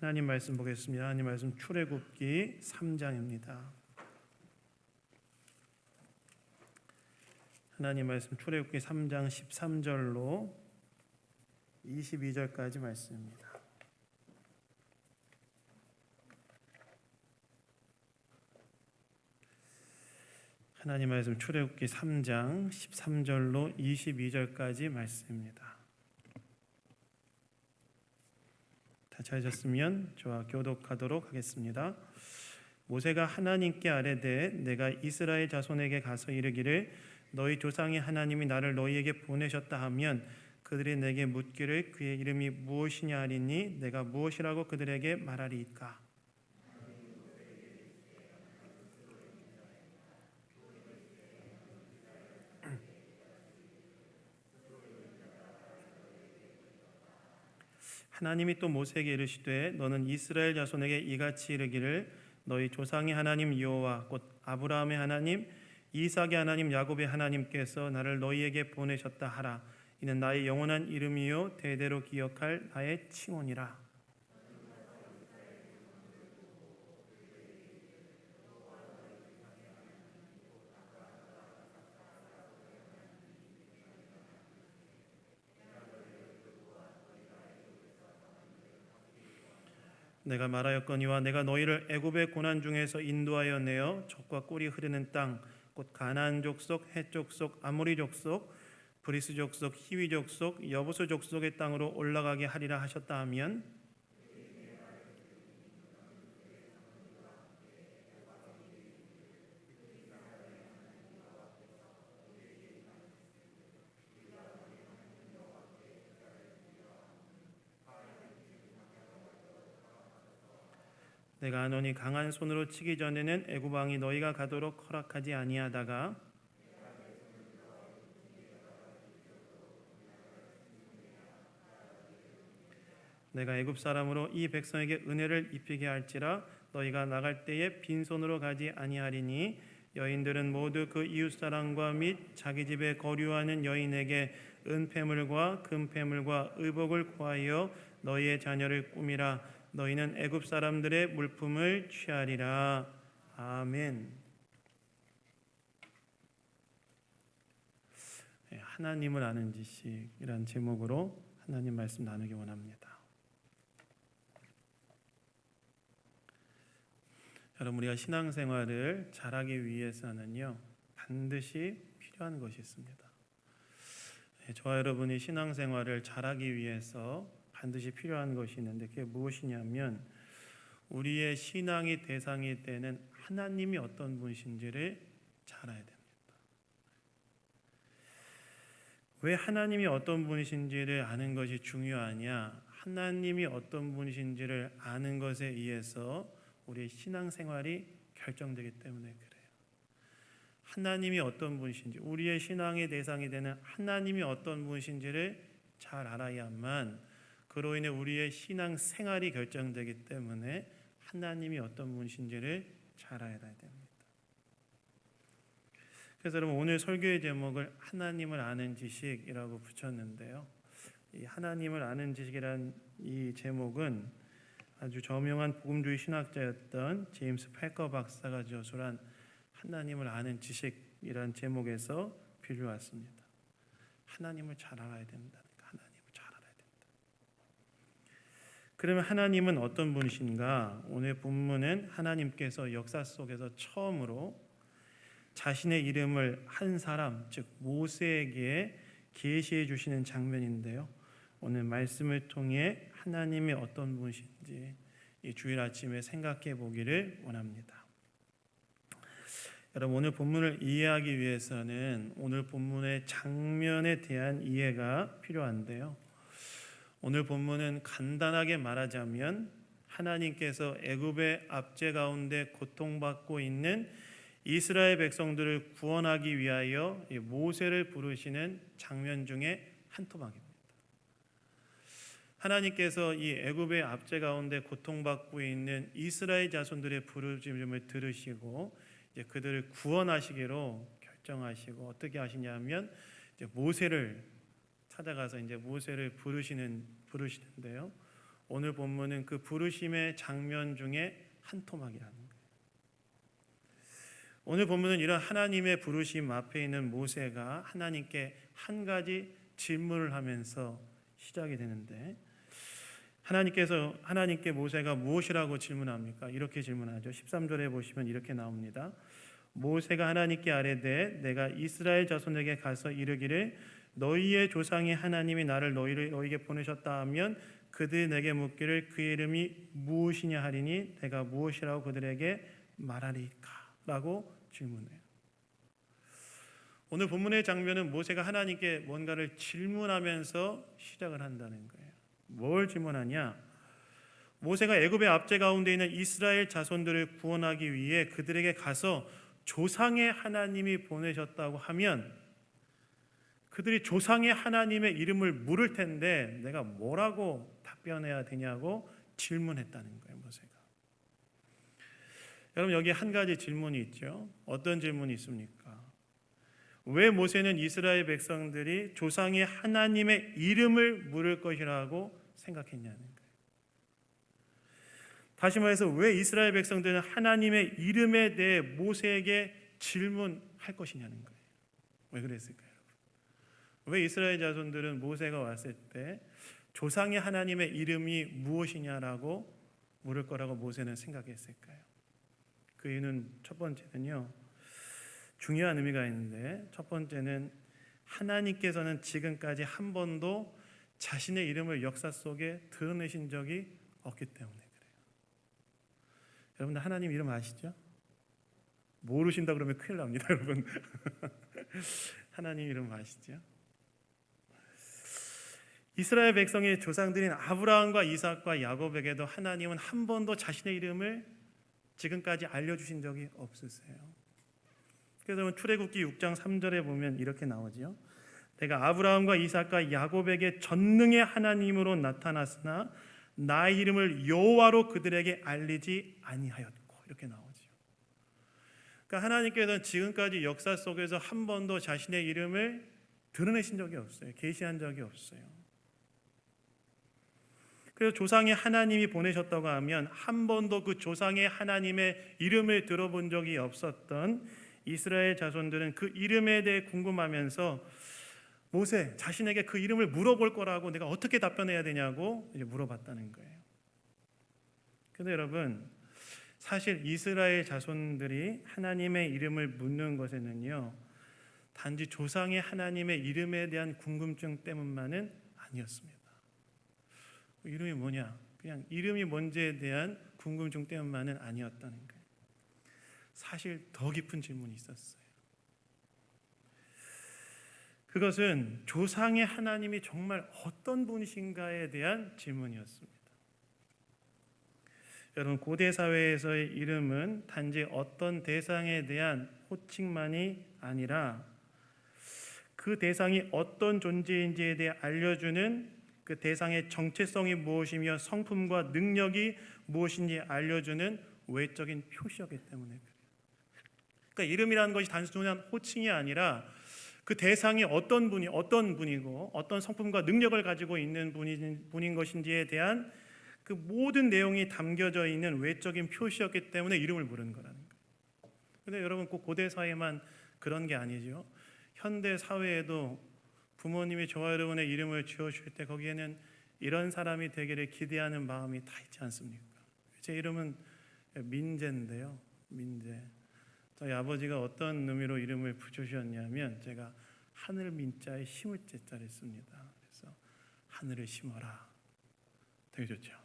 하나님 말씀 보겠습니다. 하나님 말씀 출애굽기 3장입니다. 하나님 말씀 출애굽기 3장 13절로 22절까지 말씀입니다. 하나님 말씀 출애굽기 3장 13절로 22절까지 말씀입니다. 다 찾으셨으면 저와 교독하도록 하겠습니다. 모세가 하나님께 아뢰되 내가 이스라엘 자손에게 가서 이르기를 너희 조상의 하나님이 나를 너희에게 보내셨다 하면 그들이 내게 묻기를 그의 이름이 무엇이냐 하리니 내가 무엇이라고 그들에게 말하리이까. 하나님이 또 모세에게 이르시되 너는 이스라엘 자손에게 이같이 이르기를 너희 조상의 하나님 여호와 곧 아브라함의 하나님 이삭의 하나님 야곱의 하나님께서 나를 너희에게 보내셨다 하라. 이는 나의 영원한 이름이요 대대로 기억할 나의 칭언이라. 내가 말하였거니와 내가 너희를 애굽의 고난 중에서 인도하여 내어 젖과 꿀이 흐르는 땅 곧 가나안 족속, 헷 족속, 아모리 족속, 브리스 족속, 히위 족속, 여부수 족속의 땅으로 올라가게 하리라 하셨다 하면 내가 너니 강한 손으로 치기 전에는 애굽 왕이 너희가 가도록 허락하지 아니하다가 내가 애굽 사람으로 이 백성에게 은혜를 입히게 할지라 너희가 나갈 때에 빈손으로 가지 아니하리니 여인들은 모두 그 이웃 사람과 및 자기 집에 거류하는 여인에게 은폐물과 금폐물과 의복을 구하여 너희의 자녀를 꾸미라. 너희는 애굽 사람들의 물품을 취하리라. 아멘. 하나님을 아는 지식이란 제목으로 하나님 말씀 나누기 원합니다. 여러분, 우리가 신앙생활을 잘하기 위해서는요 반드시 필요한 것이 있습니다. 저와 여러분이 신앙생활을 잘하기 위해서 반드시 필요한 것이 있는데 그게 무엇이냐면 우리의 신앙의 대상이 되는 하나님이 어떤 분이신지를 잘 알아야 됩니다. 왜 하나님이 어떤 분이신지를 아는 것이 중요하냐? 하나님이 어떤 분이신지를 아는 것에 의해서 우리의 신앙생활이 결정되기 때문에 그래요. 하나님이 어떤 분이신지, 우리의 신앙의 대상이 되는 하나님이 어떤 분이신지를 잘 알아야만 그로 인해 우리의 신앙생활이 결정되기 때문에 하나님이 어떤 분이신지를 잘 알아야 됩니다. 그래서 여러분 오늘 설교의 제목을 하나님을 아는 지식이라고 붙였는데요. 이 하나님을 아는 지식이란 이 제목은 아주 저명한 복음주의 신학자였던 제임스 패커 박사가 저술한 하나님을 아는 지식이란 제목에서 빌려왔습니다. 하나님을 잘 알아야 된다. 그러면 하나님은 어떤 분이신가? 오늘 본문은 하나님께서 역사 속에서 처음으로 자신의 이름을 한 사람, 즉 모세에게 계시해 주시는 장면인데요. 오늘 말씀을 통해 하나님이 어떤 분이신지 이 주일 아침에 생각해 보기를 원합니다. 여러분, 오늘 본문을 이해하기 위해서는 오늘 본문의 장면에 대한 이해가 필요한데요. 오늘 본문은 간단하게 말하자면 하나님께서 애굽의 압제 가운데 고통받고 있는 이스라엘 백성들을 구원하기 위하여 모세를 부르시는 장면 중에 한 토막입니다. 하나님께서 이 애굽의 압제 가운데 고통받고 있는 이스라엘 자손들의 부르짖음을 들으시고 이제 그들을 구원하시기로 결정하시고 어떻게 하시냐면 이제 모세를 찾아가서 이제 모세를 부르시는데요. 오늘 본문은 그 부르심의 장면 중에 한 토막이라는 거예요. 오늘 본문은 이런 하나님의 부르심 앞에 있는 모세가 하나님께 한 가지 질문을 하면서 시작이 되는데, 하나님께 모세가 무엇이라고 질문합니까? 이렇게 질문하죠. 13절에 보시면 이렇게 나옵니다. 모세가 하나님께 아뢰되 내가 이스라엘 자손에게 가서 이르기를 너희의 조상의 하나님이 나를 너희에게 보내셨다 하면 그들이 내게 묻기를 그 이름이 무엇이냐 하리니 내가 무엇이라고 그들에게 말하리까? 라고 질문해요. 오늘 본문의 장면은 모세가 하나님께 뭔가를 질문하면서 시작을 한다는 거예요. 뭘 질문하냐? 모세가 애굽의 압제 가운데 있는 이스라엘 자손들을 구원하기 위해 그들에게 가서 조상의 하나님이 보내셨다고 하면 그들이 조상의 하나님의 이름을 물을 텐데 내가 뭐라고 답변해야 되냐고 질문했다는 거예요, 모세가. 여러분, 여기 한 가지 질문이 있죠. 어떤 질문이 있습니까? 왜 모세는 이스라엘 백성들이 조상의 하나님의 이름을 물을 것이라고 생각했냐는 거예요. 다시 말해서 왜 이스라엘 백성들은 하나님의 이름에 대해 모세에게 질문할 것이냐는 거예요. 왜 그랬을까요, 여러분? 왜 이스라엘 자손들은 모세가 왔을 때 조상의 하나님의 이름이 무엇이냐라고 물을 거라고 모세는 생각했을까요? 그 이유는 첫 번째는요, 중요한 의미가 있는데, 첫 번째는 하나님께서는 지금까지 한 번도 자신의 이름을 역사 속에 드러내신 적이 없기 때문에 그래요. 여러분들 하나님 이름 아시죠? 모르신다 그러면 큰일 납니다, 여러분. 하나님 이름 아시죠? 이스라엘 백성의 조상들인 아브라함과 이삭과 야곱에게도 하나님은 한 번도 자신의 이름을 지금까지 알려주신 적이 없으세요. 그래서 출애굽기 6장 3절에 보면 이렇게 나오죠. 내가 아브라함과 이삭과 야곱에게 전능의 하나님으로 나타났으나 나의 이름을 여호와로 그들에게 알리지 아니하였고, 이렇게 나오죠. 그러니까 하나님께서는 지금까지 역사 속에서 한 번도 자신의 이름을 드러내신 적이 없어요. 계시한 적이 없어요. 그래서 조상의 하나님이 보내셨다고 하면 한 번도 그 조상의 하나님의 이름을 들어본 적이 없었던 이스라엘 자손들은 그 이름에 대해 궁금하면서 모세 자신에게 그 이름을 물어볼 거라고 내가 어떻게 답변해야 되냐고 이제 물어봤다는 거예요. 그런데 여러분, 사실 이스라엘 자손들이 하나님의 이름을 묻는 것에는요, 단지 조상의 하나님의 이름에 대한 궁금증 때문만은 아니었습니다. 이름이 뭐냐? 그냥 이름이 뭔지에 대한 궁금증 때문만은 아니었다는 거예요. 사실 더 깊은 질문이 있었어요. 그것은 조상의 하나님이 정말 어떤 분이신가에 대한 질문이었습니다. 여러분, 고대 사회에서의 이름은 단지 어떤 대상에 대한 호칭만이 아니라 그 대상이 어떤 존재인지에 대해 알려주는 그 대상의 정체성이 무엇이며 성품과 능력이 무엇인지 알려주는 외적인 표시였기 때문에 그래요. 그러니까 이름이라는 것이 단순한 호칭이 아니라 그 대상이 어떤 분이고 어떤 성품과 능력을 가지고 있는 분인 것인지에 대한 그 모든 내용이 담겨져 있는 외적인 표시였기 때문에 이름을 부르는 거라는 거예요. 그런데 여러분, 꼭 고대 사회만 그런 게 아니죠. 현대 사회에도 부모님이 저와 여러분의 이름을 지어주실 때 거기에는 이런 사람이 되기를 기대하는 마음이 다 있지 않습니까? 제 이름은 민재인데요. 민재. 저희 아버지가 어떤 의미로 이름을 붙여주셨냐면 제가 하늘 민자에 심을 재자를 씁니다. 그래서 하늘을 심어라. 되게 좋죠.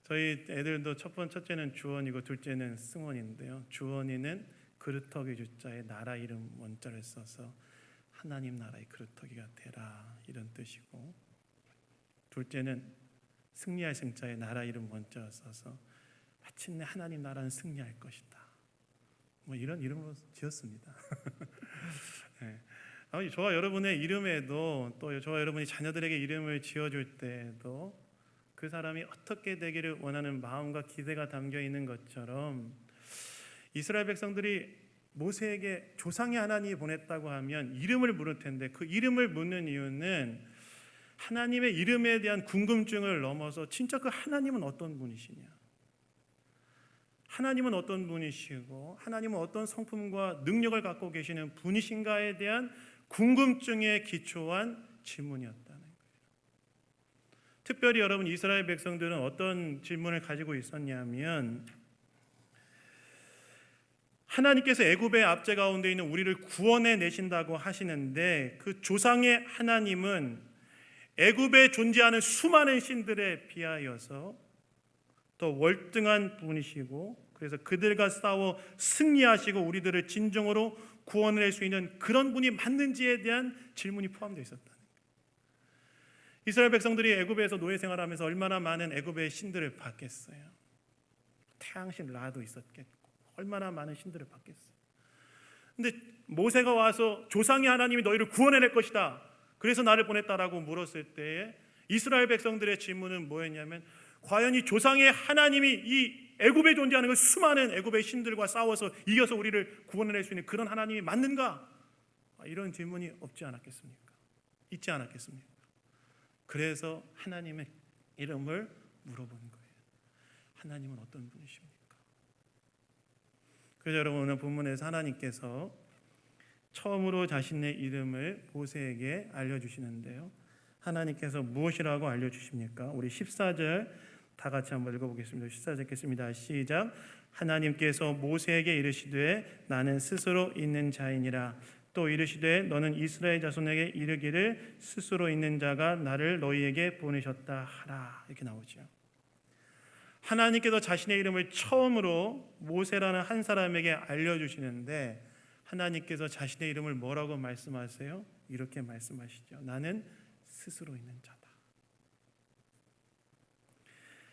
저희 애들도 첫째는 주원이고 둘째는 승원인데요. 주원이는 그루터기 주자에 나라 이름 원자를 써서 하나님 나라의 그루터기가 되라, 이런 뜻이고, 둘째는 승리할 승자에 나라 이름 원자를 써서 마침내 하나님 나라는 승리할 것이다, 뭐 이런 이름으로 지었습니다. 네. 저와 여러분의 이름에도, 또 저와 여러분이 자녀들에게 이름을 지어줄 때에도 그 사람이 어떻게 되기를 원하는 마음과 기대가 담겨 있는 것처럼 이스라엘 백성들이 모세에게 조상의 하나님이 보냈다고 하면 이름을 물을 텐데 그 이름을 묻는 이유는 하나님의 이름에 대한 궁금증을 넘어서 진짜 그 하나님은 어떤 분이시냐, 하나님은 어떤 분이시고 하나님은 어떤 성품과 능력을 갖고 계시는 분이신가에 대한 궁금증에 기초한 질문이었다는 거예요. 특별히 여러분, 이스라엘 백성들은 어떤 질문을 가지고 있었냐면, 하나님께서 애굽의 압제 가운데 있는 우리를 구원해 내신다고 하시는데, 그 조상의 하나님은 애굽에 존재하는 수많은 신들에 비하여서 더 월등한 분이시고, 그래서 그들과 싸워 승리하시고 우리들을 진정으로 구원할 수 있는 그런 분이 맞는지에 대한 질문이 포함되어 있었다는 거예요. 이스라엘 백성들이 애굽에서 노예 생활하면서 얼마나 많은 애굽의 신들을 봤겠어요. 태양신 라도 있었겠고 얼마나 많은 신들을 봤겠어요. 근데 모세가 와서 조상의 하나님이 너희를 구원해낼 것이다, 그래서 나를 보냈다라고 물었을 때에 이스라엘 백성들의 질문은 뭐였냐면, 과연 이 조상의 하나님이 이 애굽에 존재하는 그 수많은 애굽의 신들과 싸워서 이겨서 우리를 구원해낼 수 있는 그런 하나님이 맞는가? 이런 질문이 없지 않았겠습니까? 있지 않았겠습니까? 그래서 하나님의 이름을 물어본 거예요. 하나님은 어떤 분이십니까? 그래서 여러분, 오늘 본문에서 하나님께서 처음으로 자신의 이름을 모세에게 알려주시는데요, 하나님께서 무엇이라고 알려주십니까? 우리 14절 다 같이 한번 읽어보겠습니다. 14절 읽겠습니다. 시작. 하나님께서 모세에게 이르시되 나는 스스로 있는 자이니라. 또 이르시되 너는 이스라엘 자손에게 이르기를 스스로 있는 자가 나를 너희에게 보내셨다 하라. 이렇게 나오죠. 하나님께서 자신의 이름을 처음으로 모세라는 한 사람에게 알려주시는데, 하나님께서 자신의 이름을 뭐라고 말씀하세요? 이렇게 말씀하시죠. 나는 스스로 있는 자다.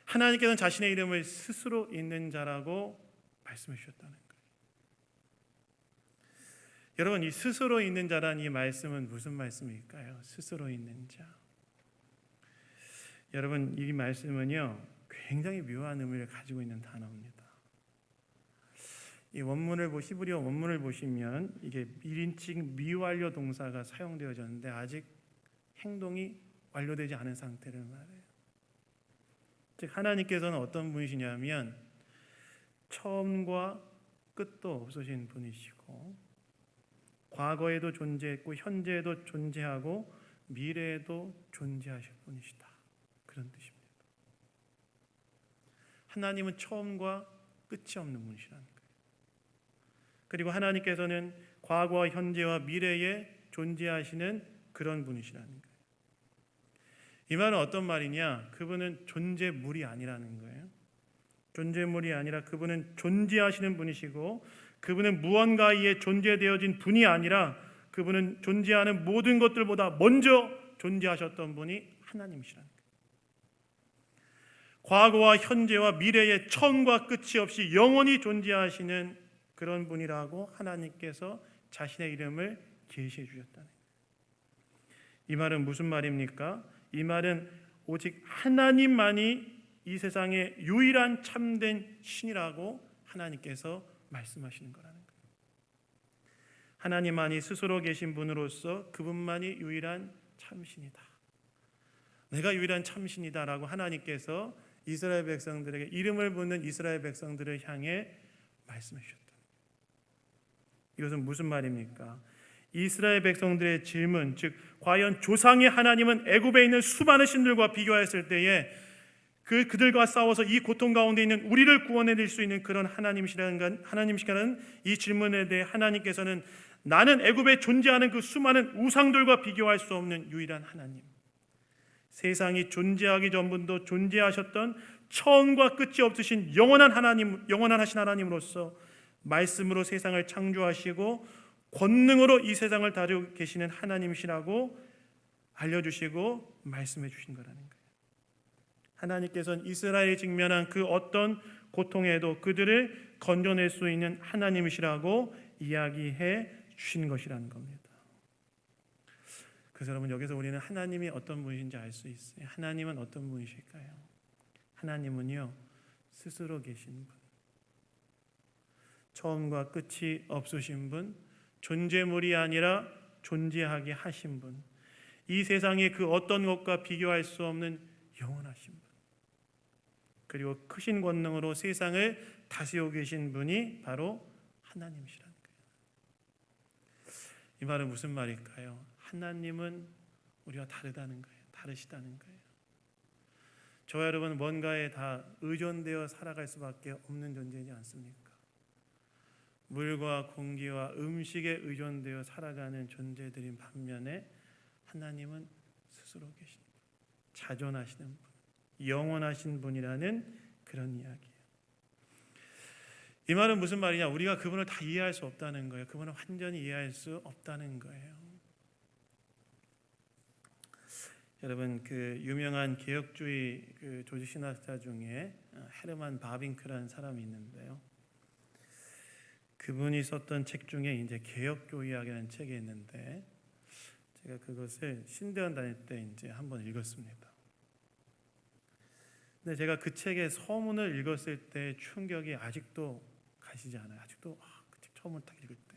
하나님께서는 자신의 이름을 스스로 있는 자라고 말씀해 주셨다는 거예요. 여러분, 이 스스로 있는 자라는 이 말씀은 무슨 말씀일까요? 스스로 있는 자. 여러분, 이 말씀은요, 굉장히 묘한 의미를 가지고 있는 단어입니다. 이 원문을 히브리어 원문을 보시면 이게 1인칭 미완료 동사가 사용되어졌는데 아직 행동이 완료되지 않은 상태를 말해요. 즉, 하나님께서는 어떤 분이시냐면 처음과 끝도 없으신 분이시고, 과거에도 존재했고 현재에도 존재하고 미래에도 존재하실 분이시다, 그런 뜻입니다. 하나님은 처음과 끝이 없는 분이시라는 거예요. 그리고 하나님께서는 과거와 현재와 미래에 존재하시는 그런 분이시라는 거예요. 이 말은 어떤 말이냐? 그분은 존재물이 아니라는 거예요. 존재물이 아니라 그분은 존재하시는 분이시고, 그분은 무언가에 존재되어진 분이 아니라 그분은 존재하는 모든 것들보다 먼저 존재하셨던 분이 하나님이시라는 거예요. 과거와 현재와 미래의 처음과 끝이 없이 영원히 존재하시는 그런 분이라고 하나님께서 자신의 이름을 계시해 주셨다는 거예요. 이 말은 무슨 말입니까? 이 말은 오직 하나님만이 이 세상의 유일한 참된 신이라고 하나님께서 말씀하시는 거라는 거예요. 하나님만이 스스로 계신 분으로서 그분만이 유일한 참신이다, 내가 유일한 참신이다라고 하나님께서 이스라엘 백성들에게, 이름을 붙는 이스라엘 백성들을 향해 말씀해 주셨다. 이것은 무슨 말입니까? 이스라엘 백성들의 질문, 즉 과연 조상의 하나님은 애굽에 있는 수많은 신들과 비교했을 때에 그들과 싸워서 이 고통 가운데 있는 우리를 구원해낼 수 있는 그런 하나님이시라는 이 질문에 대해 하나님께서는 나는 애굽에 존재하는 그 수많은 우상들과 비교할 수 없는 유일한 하나님, 세상이 존재하기 전부터 존재하셨던 처음과 끝이 없으신 영원한 하신 하나님으로서 말씀으로 세상을 창조하시고 권능으로 이 세상을 다루고 계시는 하나님이시라고 알려주시고 말씀해 주신 거라는 거예요. 하나님께서는 이스라엘이 직면한 그 어떤 고통에도 그들을 건져낼 수 있는 하나님이시라고 이야기해 주신 것이라는 겁니다. 그래서 여러분, 여기서 우리는 하나님이 어떤 분이신지 알 수 있어요. 하나님은 어떤 분이실까요? 하나님은요, 스스로 계신 분, 처음과 끝이 없으신 분, 존재물이 아니라 존재하게 하신 분, 이 세상의 그 어떤 것과 비교할 수 없는 영원하신 분, 그리고 크신 권능으로 세상을 다스리고 계신 분이 바로 하나님이시라는 거예요. 이 말은 무슨 말일까요? 하나님은 우리와 다르다는 거예요. 다르시다는 거예요. 저와 여러분은 뭔가에 다 의존되어 살아갈 수밖에 없는 존재이지 않습니까? 물과 공기와 음식에 의존되어 살아가는 존재들인 반면에 하나님은 스스로 계신 분, 자존하시는 분, 영원하신 분이라는 그런 이야기예요. 이 말은 무슨 말이냐? 우리가 그분을 다 이해할 수 없다는 거예요. 그분을 완전히 이해할 수 없다는 거예요. 여러분, 그 유명한 개혁주의 그 조직 신학자 중에 헤르만 바빙크라는 사람이 있는데요. 그분이 썼던 책 중에 이제 개혁교의학이라는 책이 있는데 제가 그것을 신대원 다닐 때 이제 한번 읽었습니다. 근데 제가 그 책의 서문을 읽었을 때 충격이 아직도 가시지 않아요. 아직도 그 책 처음을 딱 읽을 때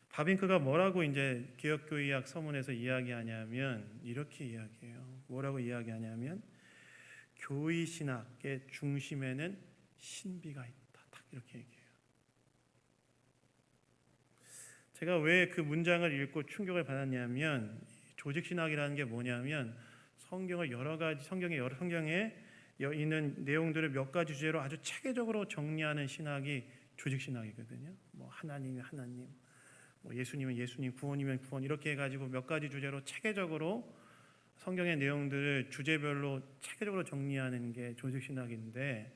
바빙크가 뭐라고 이제 개혁교의학 서문에서 이야기하냐면 이렇게 이야기해요. 뭐라고 이야기하냐면 교의 신학의 중심에는 신비가 있다. 딱 이렇게 얘기해요. 제가 왜 그 문장을 읽고 충격을 받았냐면 조직 신학이라는 게 뭐냐면 성경의 성경에 있는 내용들을 몇 가지 주제로 아주 체계적으로 정리하는 신학이 조직 신학이거든요. 뭐 하나님이 하나님, 뭐 예수님은 예수님, 구원이면 구원 이렇게 해가지고 몇 가지 주제로 체계적으로 성경의 내용들을 주제별로 체계적으로 정리하는 게 조직 신학인데,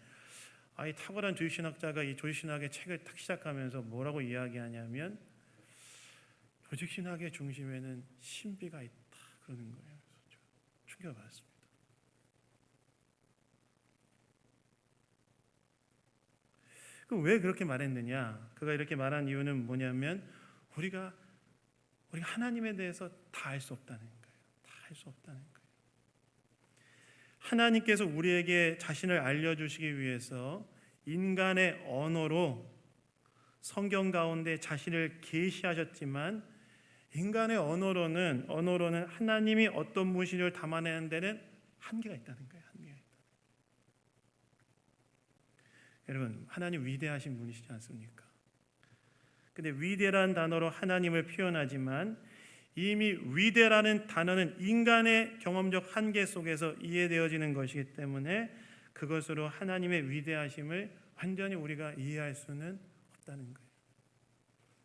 이 탁월한 조직 신학자가 이 조직 신학의 책을 딱 시작하면서 뭐라고 이야기하냐면 조직 신학의 중심에는 신비가 있다 그러는 거예요. 충격을 받았습니다. 그럼 왜 그렇게 말했느냐? 그가 이렇게 말한 이유는 뭐냐면 우리가 하나님에 대해서 다 알 수 없다는 거예요. 다 알 수 없다는 거예요. 하나님께서 우리에게 자신을 알려주시기 위해서 인간의 언어로 성경 가운데 자신을 계시하셨지만 인간의 언어로는 하나님이 어떤 분이신지를 담아내는 데는 한계가 있다는 거예요. 한계가 있다. 여러분, 하나님 위대하신 분이시지 않습니까? 근데 위대라는 단어로 하나님을 표현하지만 이미 위대라는 단어는 인간의 경험적 한계 속에서 이해되어지는 것이기 때문에 그것으로 하나님의 위대하심을 완전히 우리가 이해할 수는 없다는 거예요.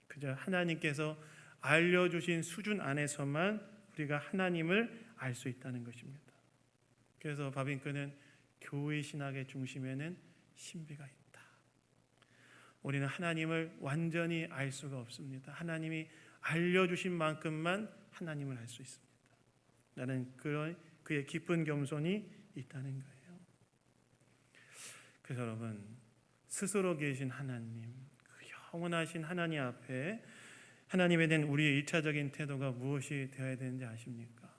그저 하나님께서 알려주신 수준 안에서만 우리가 하나님을 알 수 있다는 것입니다. 그래서 바빙크는 교회 신학의 중심에는 신비가 있다. 우리는 하나님을 완전히 알 수가 없습니다. 하나님이 알려주신 만큼만 하나님을 알 수 있습니다. 나는 그의 깊은 겸손이 있다는 거예요. 그래서 여러분, 스스로 계신 하나님, 그 영원하신 하나님 앞에 하나님에 대한 우리의 1차적인 태도가 무엇이 되어야 되는지 아십니까?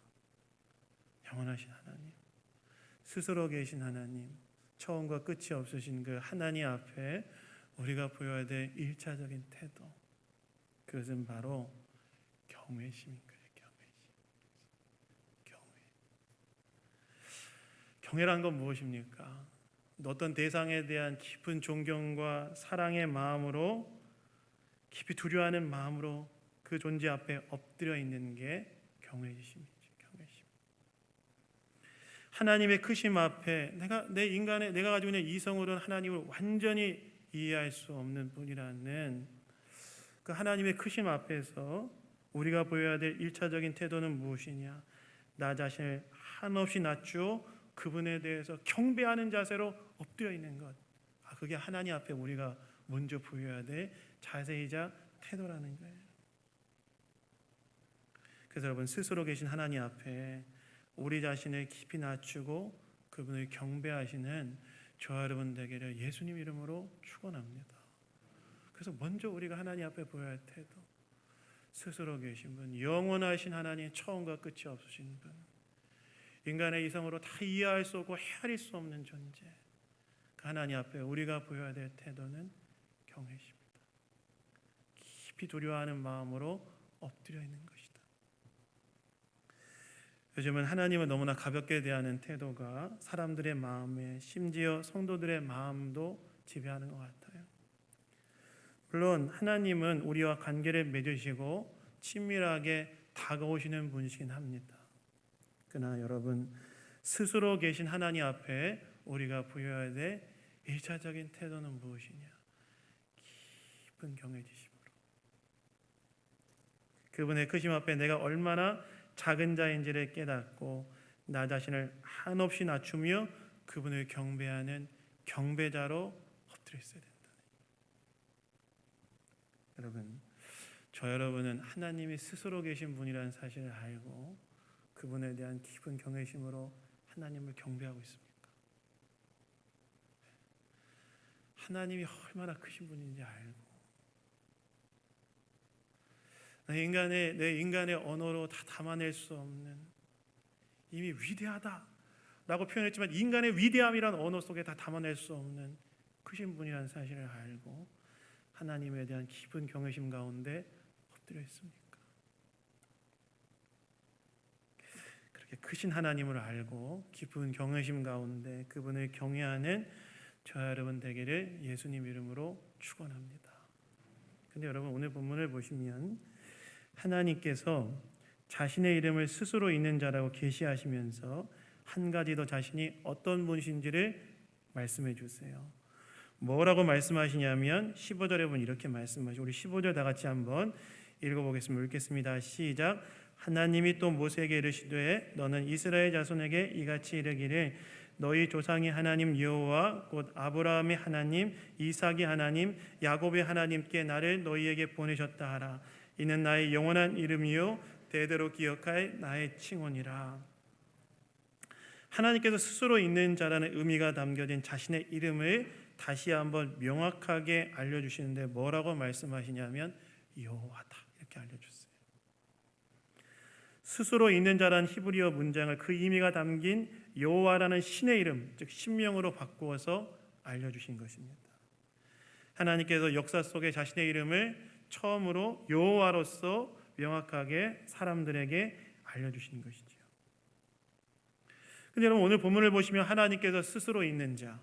영원하신 하나님, 스스로 계신 하나님, 처음과 끝이 없으신 그 하나님 앞에 우리가 보여야 될 1차적인 태도, 그것은 바로 경외심인 거예요. 경외란 건 무엇입니까? 어떤 대상에 대한 깊은 존경과 사랑의 마음으로, 깊이 두려워하는 마음으로 그 존재 앞에 엎드려 있는 게 경외심이죠. 경외심. 하나님의 크심 앞에 내가 가지고 있는 이성으로는 하나님을 완전히 이해할 수 없는 분이라는 그 하나님의 크심 앞에서 우리가 보여야 될 1차적인 태도는 무엇이냐? 나 자신을 한없이 낮추어 그분에 대해서 경배하는 자세로 엎드려 있는 것. 그게 하나님 앞에 우리가 먼저 보여야 될 자세이자 태도라는 거예요. 그래서 여러분, 스스로 계신 하나님 앞에 우리 자신을 깊이 낮추고 그분을 경배하시는 저와 여러분 되기를 예수님 이름으로 축원합니다. 그래서 먼저 우리가 하나님 앞에 보여야 할 태도, 스스로 계신 분, 영원하신 하나님, 처음과 끝이 없으신 분, 인간의 이성으로 다 이해할 수 없고 헤아릴 수 없는 존재, 그 하나님 앞에 우리가 보여야 될 태도는 경외심입니다. 깊이 두려워하는 마음으로 엎드려 있는 것이다. 요즘은 하나님을 너무나 가볍게 대하는 태도가 사람들의 마음에, 심지어 성도들의 마음도 지배하는 것 같아요. 물론 하나님은 우리와 관계를 맺으시고 친밀하게 다가오시는 분이시긴 합니다. 그러나 여러분, 스스로 계신 하나님 앞에 우리가 보여야 될 1차적인 태도는 무엇이냐? 깊은 경외지심으로, 그분의 크심 앞에 내가 얼마나 작은 자인지를 깨닫고 나 자신을 한없이 낮추며 그분을 경배하는 경배자로 엎드려 있어야 된다. 여러분, 저 여러분은 하나님이 스스로 계신 분이라는 사실을 알고 그분에 대한 깊은 경외심으로 하나님을 경배하고 있습니까? 하나님이 얼마나 크신 분인지 알고 내 인간의 언어로 다 담아낼 수 없는, 이미 위대하다라고 표현했지만 인간의 위대함이란 언어 속에 다 담아낼 수 없는 크신 분이라는 사실을 알고 하나님에 대한 깊은 경외심 가운데 엎드려 있습니까? 그렇게 크신 하나님을 알고 깊은 경외심 가운데 그분을 경외하는 저와 여러분 되기를 예수님 이름으로 축원합니다. 근데 여러분, 오늘 본문을 보시면 하나님께서 자신의 이름을 스스로 있는 자라고 계시하시면서 한 가지 더 자신이 어떤 분이신지를 말씀해 주세요. 뭐라고 말씀하시냐면 15절에 보면 이렇게 말씀하시고, 우리 15절 다 같이 한번 읽어보겠습니다. 읽겠습니다. 시작. 하나님이 또 모세에게 이르시되 너는 이스라엘 자손에게 이같이 이르기를 너희 조상의 하나님 여호와 곧 아브라함의 하나님, 이삭의 하나님, 야곱의 하나님께 나를 너희에게 보내셨다 하라. 이는 나의 영원한 이름이요 대대로 기억할 나의 칭언이라. 하나님께서 스스로 있는 자라는 의미가 담겨진 자신의 이름을 다시 한번 명확하게 알려주시는데 뭐라고 말씀하시냐면 여호와다, 이렇게 알려주세요. 스스로 있는 자라는 히브리어 문장을 그 의미가 담긴 여호와라는 신의 이름, 즉 신명으로 바꾸어서 알려주신 것입니다. 하나님께서 역사 속에 자신의 이름을 처음으로 여호와로서 명확하게 사람들에게 알려주신 것이죠. 근데 여러분, 오늘 본문을 보시면 하나님께서 스스로 있는 자,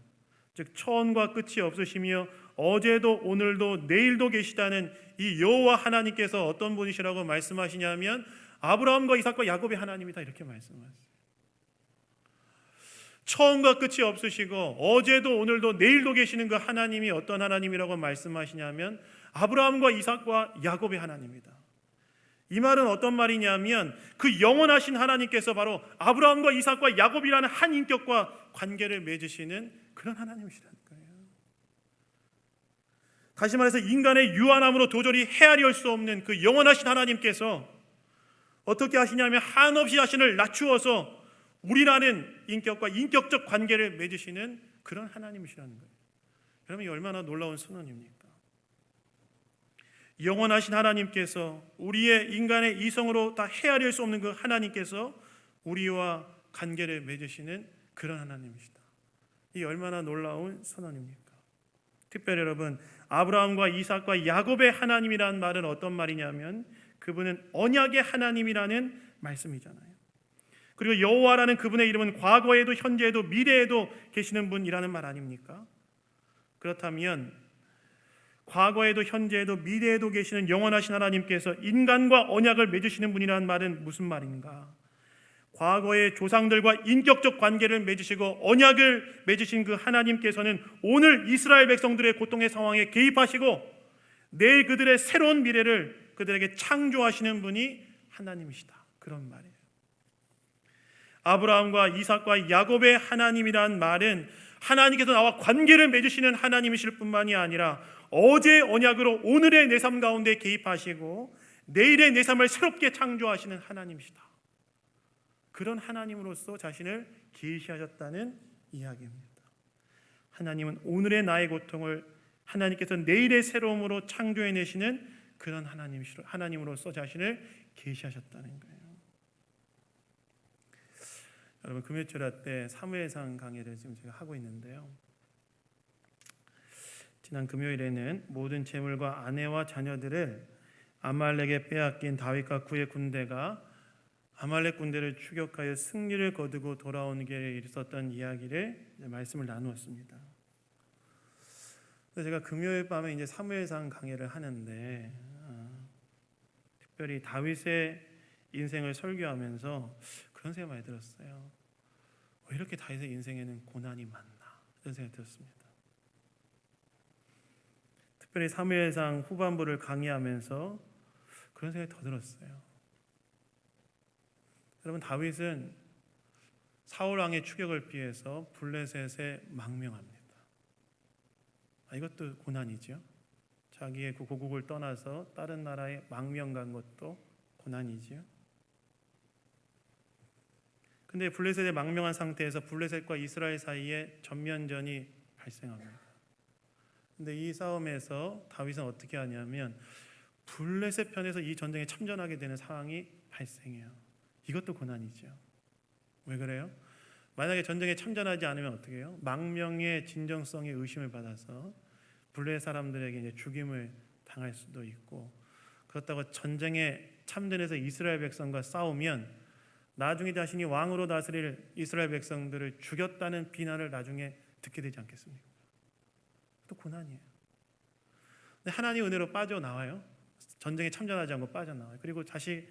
즉 처음과 끝이 없으시며 어제도 오늘도 내일도 계시다는 이 여호와 하나님께서 어떤 분이시라고 말씀하시냐면 아브라함과 이삭과 야곱의 하나님이다, 이렇게 말씀하세요. 처음과 끝이 없으시고 어제도 오늘도 내일도 계시는 그 하나님이 어떤 하나님이라고 말씀하시냐면 아브라함과 이삭과 야곱의 하나님이다. 이 말은 어떤 말이냐면 그 영원하신 하나님께서 바로 아브라함과 이삭과 야곱이라는 한 인격과 관계를 맺으시는 그런 하나님이시라는 거예요. 다시 말해서 인간의 유한함으로 도저히 헤아릴 수 없는 그 영원하신 하나님께서 어떻게 하시냐면 한없이 자신을 낮추어서 우리라는 인격과 인격적 관계를 맺으시는 그런 하나님이시라는 거예요. 여러분, 이 얼마나 놀라운 선언입니까? 영원하신 하나님께서, 우리의 인간의 이성으로 다 헤아릴 수 없는 그 하나님께서 우리와 관계를 맺으시는 그런 하나님이시다. 이 얼마나 놀라운 선언입니까? 특별히 여러분, 아브라함과 이삭과 야곱의 하나님이라는 말은 어떤 말이냐면 그분은 언약의 하나님이라는 말씀이잖아요. 그리고 여호와라는 그분의 이름은 과거에도 현재에도 미래에도 계시는 분이라는 말 아닙니까? 그렇다면 과거에도 현재에도 미래에도 계시는 영원하신 하나님께서 인간과 언약을 맺으시는 분이라는 말은 무슨 말인가? 과거의 조상들과 인격적 관계를 맺으시고 언약을 맺으신 그 하나님께서는 오늘 이스라엘 백성들의 고통의 상황에 개입하시고 내일 그들의 새로운 미래를 그들에게 창조하시는 분이 하나님이시다, 그런 말이에요. 아브라함과 이삭과 야곱의 하나님이란 말은 하나님께서 나와 관계를 맺으시는 하나님이실 뿐만이 아니라 어제의 언약으로 오늘의 내 삶 가운데 개입하시고 내일의 내 삶을 새롭게 창조하시는 하나님이시다, 그런 하나님으로서 자신을 계시하셨다는 이야기입니다. 하나님은 오늘의 나의 고통을 하나님께서 내일의 새로움으로 창조해내시는 그런 하나님으로서 자신을 계시하셨다는 거예요. 여러분, 금요철야 때 사무엘상 강의를 지금 제가 하고 있는데요. 지난 금요일에는 모든 재물과 아내와 자녀들을 아말렉에 빼앗긴 다윗과 그의 군대가 아말렉 군대를 추격하여 승리를 거두고 돌아오는 길에 있었던 이야기를 말씀을 나누었습니다. 그래서 제가 금요일 밤에 이제 사무엘상 강해를 하는데 특별히 다윗의 인생을 설교하면서 그런 생각이 많이 들었어요. 왜 이렇게 다윗의 인생에는 고난이 많나 이런 생각이 들었습니다. 특별히 사무엘상 후반부를 강의하면서 그런 생각이 더 들었어요. 여러분, 다윗은 사울 왕의 추격을 피해서 블레셋에 망명합니다. 이것도 고난이죠. 자기의 그 고국을 떠나서 다른 나라에 망명 간 것도 고난이지요. 근데 블레셋에 망명한 상태에서 블레셋과 이스라엘 사이에 전면전이 발생합니다. 근데 이 싸움에서 다윗은 어떻게 하냐면 블레셋 편에서 이 전쟁에 참전하게 되는 상황이 발생해요. 이것도 고난이죠. 왜 그래요? 만약에 전쟁에 참전하지 않으면 어떻게 해요? 망명의 진정성에 의심을 받아서 블레셋 사람들에게 이제 죽임을 당할 수도 있고, 그렇다고 전쟁에 참전해서 이스라엘 백성과 싸우면 나중에 자신이 왕으로 다스릴 이스라엘 백성들을 죽였다는 비난을 나중에 듣게 되지 않겠습니까? 또 고난이에요. 근데 하나님 은혜로 빠져나와요. 전쟁에 참전하지 않고 빠져나와요. 그리고 다시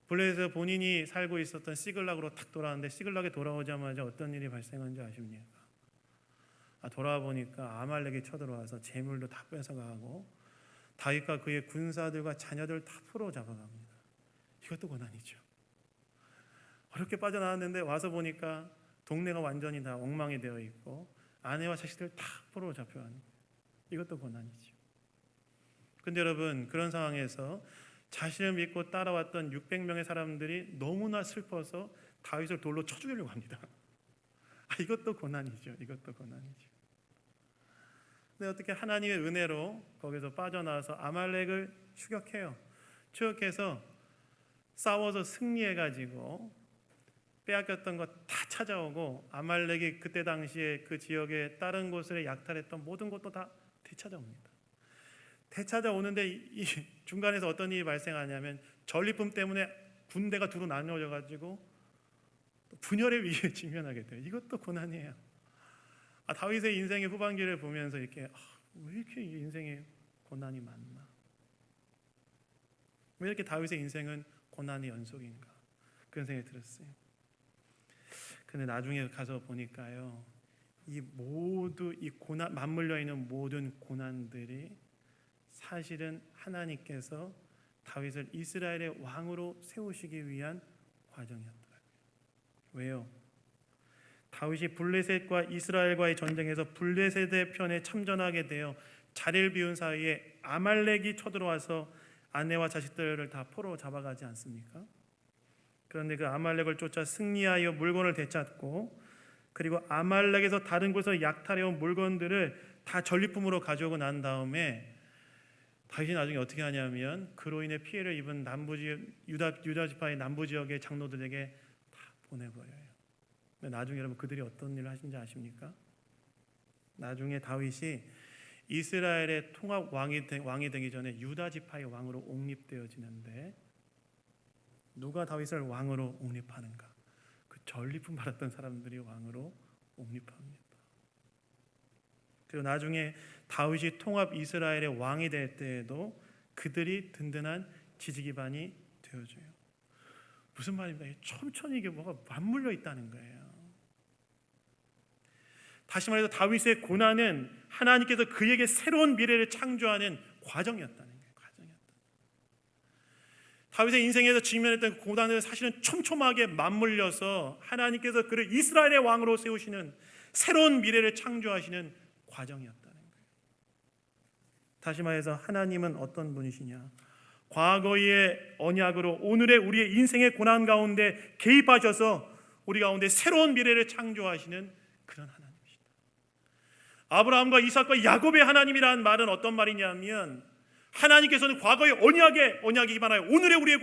블레셋에서 본인이 살고 있었던 시글락으로 탁 돌아왔는데, 시글락에 돌아오자마자 어떤 일이 발생한지 아십니까? 돌아와 보니까 아말렉이 쳐들어와서 재물도 다 뺏어가고 다윗과 그의 군사들과 자녀들 다 풀어 잡아갑니다. 이것도 고난이죠. 어렵게 빠져나왔는데 와서 보니까 동네가 완전히 다 엉망이 되어 있고 아내와 자식들 다 포로로 잡혀가는 거예요. 이것도 고난이죠. 근데 여러분, 그런 상황에서 자신을 믿고 따라왔던 600명의 사람들이 너무나 슬퍼서 다윗을 돌로 쳐 죽이려고 합니다. 이것도 고난이죠. 이것도 고난이죠. 근데 어떻게 하나님의 은혜로 거기서 빠져나와서 아말렉을 추격해요. 추격해서 싸워서 승리해가지고 빼앗겼던 것 다 찾아오고, 아말렉이 그때 당시에 그 지역의 다른 곳을 약탈했던 모든 것도 다 되찾아옵니다. 되찾아오는데 이 중간에서 어떤 일이 발생하냐면 전리품 때문에 군대가 두루 나누어져 가지고 분열의 위기에 직면하게 돼요. 이것도 고난이에요. 다윗의 인생의 후반기를 보면서 이렇게 왜 이렇게 인생에 고난이 많나? 왜 이렇게 다윗의 인생은 고난의 연속인가? 그런 생각이 들었어요. 근데 나중에 가서 보니까요, 이 고난, 맞물려 있는 모든 고난들이 사실은 하나님께서 다윗을 이스라엘의 왕으로 세우시기 위한 과정이었더라고요. 왜요? 다윗이 블레셋과 이스라엘과의 전쟁에서 블레셋의 편에 참전하게 되어 자리를 비운 사이에 아말렉이 쳐들어와서 아내와 자식들을 다 포로 잡아가지 않습니까? 그런데 그 아말렉을 쫓아 승리하여 물건을 되찾고, 그리고 아말렉에서 다른 곳에서 약탈해온 물건들을 다 전리품으로 가져오고 난 다음에 다윗이 나중에 어떻게 하냐면 그로 인해 피해를 입은 유다 지파의 남부 지역의 장로들에게 다 보내버려요. 나중에 여러분 그들이 어떤 일을 하신지 아십니까? 나중에 다윗이 이스라엘의 통합 왕이 되기 전에 유다 지파의 왕으로 옹립되어지는데, 누가 다윗을 왕으로 옹립하는가? 그 전리품 받았던 사람들이 왕으로 옹립합니다. 그리고 나중에 다윗이 통합 이스라엘의 왕이 될 때에도 그들이 든든한 지지 기반이 되어줘요. 무슨 말입니까? 천천히 이게 뭐가 맞물려 있다는 거예요. 다시 말해서 다윗의 고난은 하나님께서 그에게 새로운 미래를 창조하는 과정이었다는 거예요. 다윗의 인생에서 직면했던 고난은 사실은 촘촘하게 맞물려서 하나님께서 그를 이스라엘의 왕으로 세우시는 새로운 미래를 창조하시는 과정이었다는 거예요. 다시 말해서 하나님은 어떤 분이시냐? 과거의 언약으로 오늘의 우리의 인생의 고난 가운데 개입하셔서 우리 가운데 새로운 미래를 창조하시는 그런 하나님이시다. 아브라함과 이삭과 야곱의 하나님이라는 말은 어떤 말이냐면, 하나님께서는 과거의 언약에 기반하여 오늘의 우리의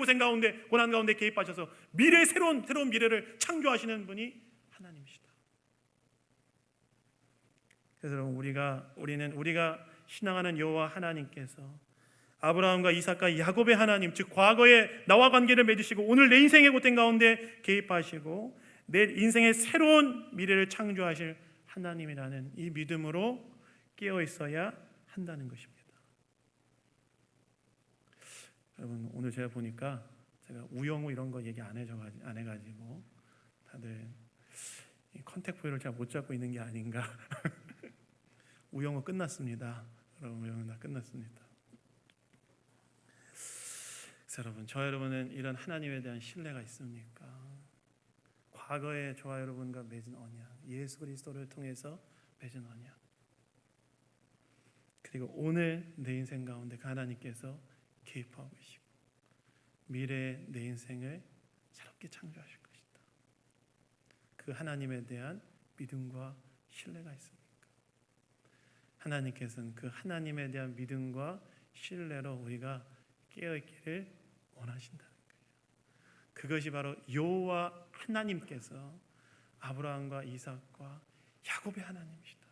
고난 가운데 개입하셔서 미래의 새로운 미래를 창조하시는 분이 하나님이시다. 그래서 우리가 신앙하는 여호와 하나님께서 아브라함과 이삭과 야곱의 하나님, 즉 과거에 나와 관계를 맺으시고 오늘 내 인생의 고된 가운데 개입하시고 내 인생의 새로운 미래를 창조하실 하나님이라는 이 믿음으로 깨어 있어야 한다는 것입니다. 여러분, 오늘 제가 보니까 제가 우영우 이런 거 얘기 안 해가지고 다들 컨택 포인트를 잘 못 잡고 있는 게 아닌가. 우영우 끝났습니다. 여러분, 우영우 다 끝났습니다. 여러분, 저 여러분은 이런 하나님에 대한 신뢰가 있습니까? 과거에 저와 여러분과 맺은 언약, 예수 그리스도를 통해서 맺은 언약, 그리고 오늘 내 인생 가운데 하나님께서 개입하고 계시고 미래의 내 인생을 새롭게 창조하실 것이다. 그 하나님에 대한 믿음과 신뢰가 있습니까? 하나님께서는 그 하나님에 대한 믿음과 신뢰로 우리가 깨어있기를 원하신다는 거예요. 그것이 바로 여호와 하나님께서 아브라함과 이삭과 야곱의 하나님이시다.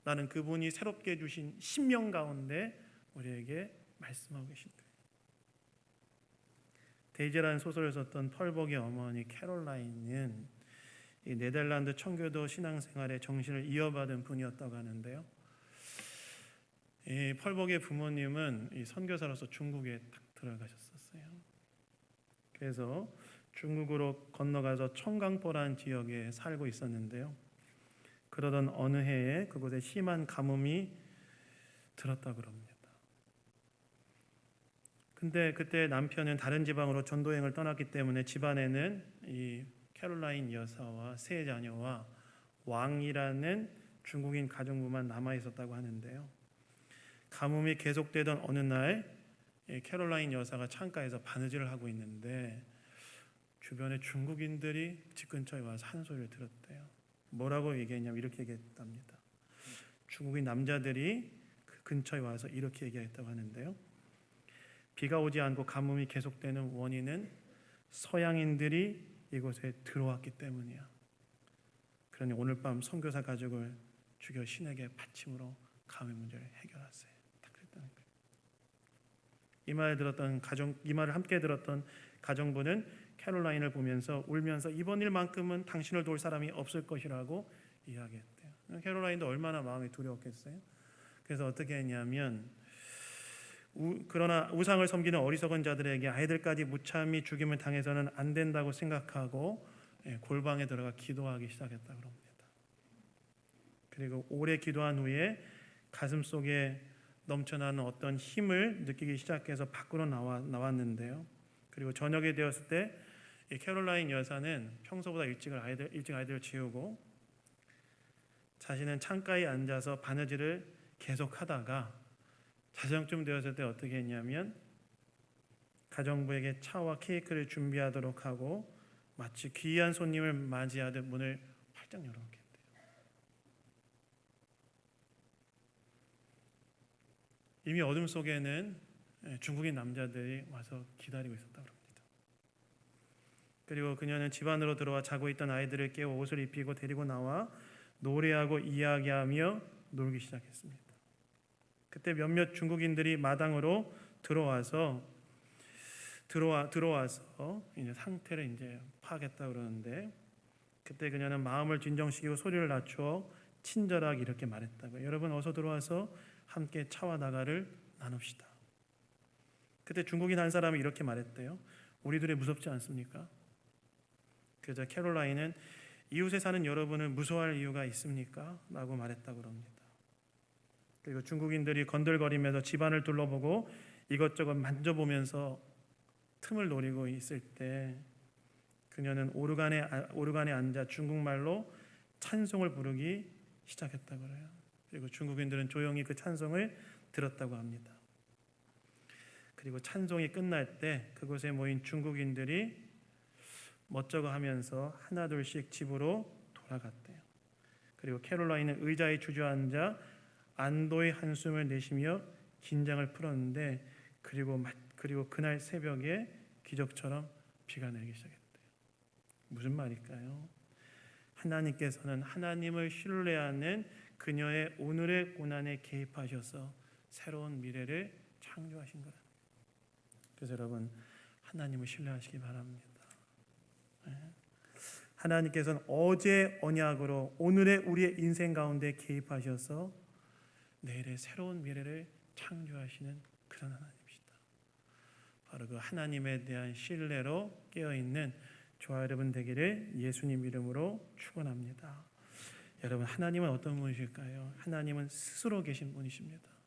나는 그분이 새롭게 주신 신명 가운데 우리에게 말씀하고 계신 거예요. 데이지라는 소설을 썼던 펄복의 어머니 캐롤라인은 이 네덜란드 청교도 신앙생활의 정신을 이어받은 분이었다고 하는데요. 이 펄복의 부모님은 이 선교사로서 중국에 딱 들어가셨었어요. 그래서 중국으로 건너가서 청강포라는 지역에 살고 있었는데요. 그러던 어느 해에 그곳에 심한 가뭄이 들었다고 합니다. 근데 그때 남편은 다른 지방으로 전도여행을 떠났기 때문에 집안에는 이 캐롤라인 여사와 세 자녀와 왕이라는 중국인 가정부만 남아 있었다고 하는데요. 가뭄이 계속되던 어느 날 캐롤라인 여사가 창가에서 바느질을 하고 있는데 주변에 중국인들이 집 근처에 와서 하는 소리를 들었대요. 뭐라고 얘기했냐면 이렇게 얘기했답니다. 중국인 남자들이 그 근처에 와서 이렇게 얘기했다고 하는데요. 비가 오지 않고 가뭄이 계속되는 원인은 서양인들이 이곳에 들어왔기 때문이야. 그러니 오늘 밤 선교사 가족을 죽여 신에게 바침으로 가뭄 문제를 해결하세요. 딱 그랬다는 거예요. 이 말을 함께 들었던 가정부는 캐롤라인을 보면서 울면서 이번 일만큼은 당신을 도울 사람이 없을 것이라고 이야기했대요. 캐롤라인도 얼마나 마음이 두려웠겠어요. 그래서 어떻게 했냐면 그러나 우상을 섬기는 어리석은 자들에게 아이들까지 무참히 죽임을 당해서는 안 된다고 생각하고 골방에 들어가 기도하기 시작했다고 합니다. 그리고 오래 기도한 후에 가슴 속에 넘쳐나는 어떤 힘을 느끼기 시작해서 밖으로 나왔는데요. 그리고 저녁이 되었을 때 이 캐롤라인 여사는 평소보다 일찍 아이들을 재우고 자신은 창가에 앉아서 바느질을 계속하다가 자정쯤 되었을 때 어떻게 했냐면 가정부에게 차와 케이크를 준비하도록 하고 마치 귀한 손님을 맞이하듯 문을 활짝 열어놓게 했대요. 이미 어둠 속에는 중국인 남자들이 와서 기다리고 있었다고 합니다. 그리고 그녀는 집 안으로 들어와 자고 있던 아이들을 깨워 옷을 입히고 데리고 나와 노래하고 이야기하며 놀기 시작했습니다. 그때 몇몇 중국인들이 마당으로 들어와서 이제 상태를 이제 파악했다 그러는데 그때 그녀는 마음을 진정시키고 소리를 낮춰 친절하게 이렇게 말했다고요. 여러분 어서 들어와서 함께 차와 나가를 나눕시다. 그때 중국인 한 사람이 이렇게 말했대요. 우리들이 무섭지 않습니까? 그러자 캐롤라인은 이웃에 사는 여러분을 무서워할 이유가 있습니까? 라고 말했다고 합니다. 그리고 중국인들이 건들거리면서 집안을 둘러보고 이것저것 만져보면서 틈을 노리고 있을 때 그녀는 오르간에 앉아 중국말로 찬송을 부르기 시작했다고 해요. 그리고 중국인들은 조용히 그 찬송을 들었다고 합니다. 그리고 찬송이 끝날 때 그곳에 모인 중국인들이 멋쩍어 하면서 하나둘씩 집으로 돌아갔대요. 그리고 캐롤라인은 의자에 주저앉아 안도의 한숨을 내쉬며 긴장을 풀었는데 그리고 그날 새벽에 기적처럼 비가 내리기 시작했대요. 무슨 말일까요? 하나님께서는 하나님을 신뢰하는 그녀의 오늘의 고난에 개입하셔서 새로운 미래를 창조하신 거라. 그래서 여러분 하나님을 신뢰하시기 바랍니다. 하나님께서는 어제 언약으로 오늘의 우리의 인생 가운데 개입하셔서 내일의 새로운 미래를 창조하시는 그런 하나님이시다. 바로 그 하나님에 대한 신뢰로 깨어있는 저와 여러분 되기를 예수님 이름으로 축원합니다. 여러분 하나님은 어떤 분이실까요? 하나님은 스스로 계신 분이십니다.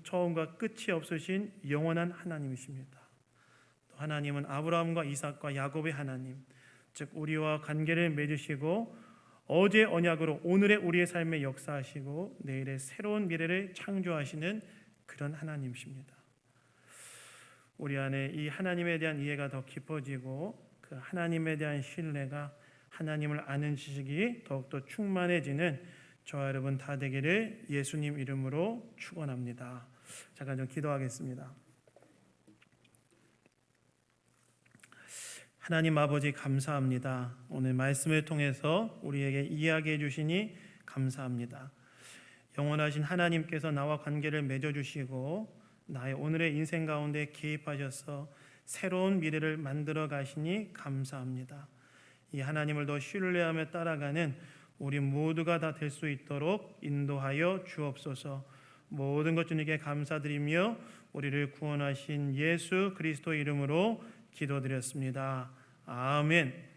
처음과 끝이 없으신 영원한 하나님이십니다. 또 하나님은 아브라함과 이삭과 야곱의 하나님, 즉 우리와 관계를 맺으시고 어제 언약으로 오늘의 우리의 삶에 역사하시고 내일의 새로운 미래를 창조하시는 그런 하나님이십니다. 우리 안에 이 하나님에 대한 이해가 더 깊어지고 그 하나님에 대한 신뢰가 하나님을 아는 지식이 더욱더 충만해지는 저와 여러분 다 되기를 예수님 이름으로 축원합니다. 잠깐 좀 기도하겠습니다. 하나님 아버지 감사합니다. 오늘 말씀을 통해서 우리에게 이야기해 주시니 감사합니다. 영원하신 하나님께서 나와 관계를 맺어주시고 나의 오늘의 인생 가운데 개입하셔서 새로운 미래를 만들어 가시니 감사합니다. 이 하나님을 더 신뢰하며 따라가는 우리 모두가 다 될 수 있도록 인도하여 주옵소서. 모든 것 주님께 감사드리며 우리를 구원하신 예수 그리스도 이름으로 기도드렸습니다. 아멘.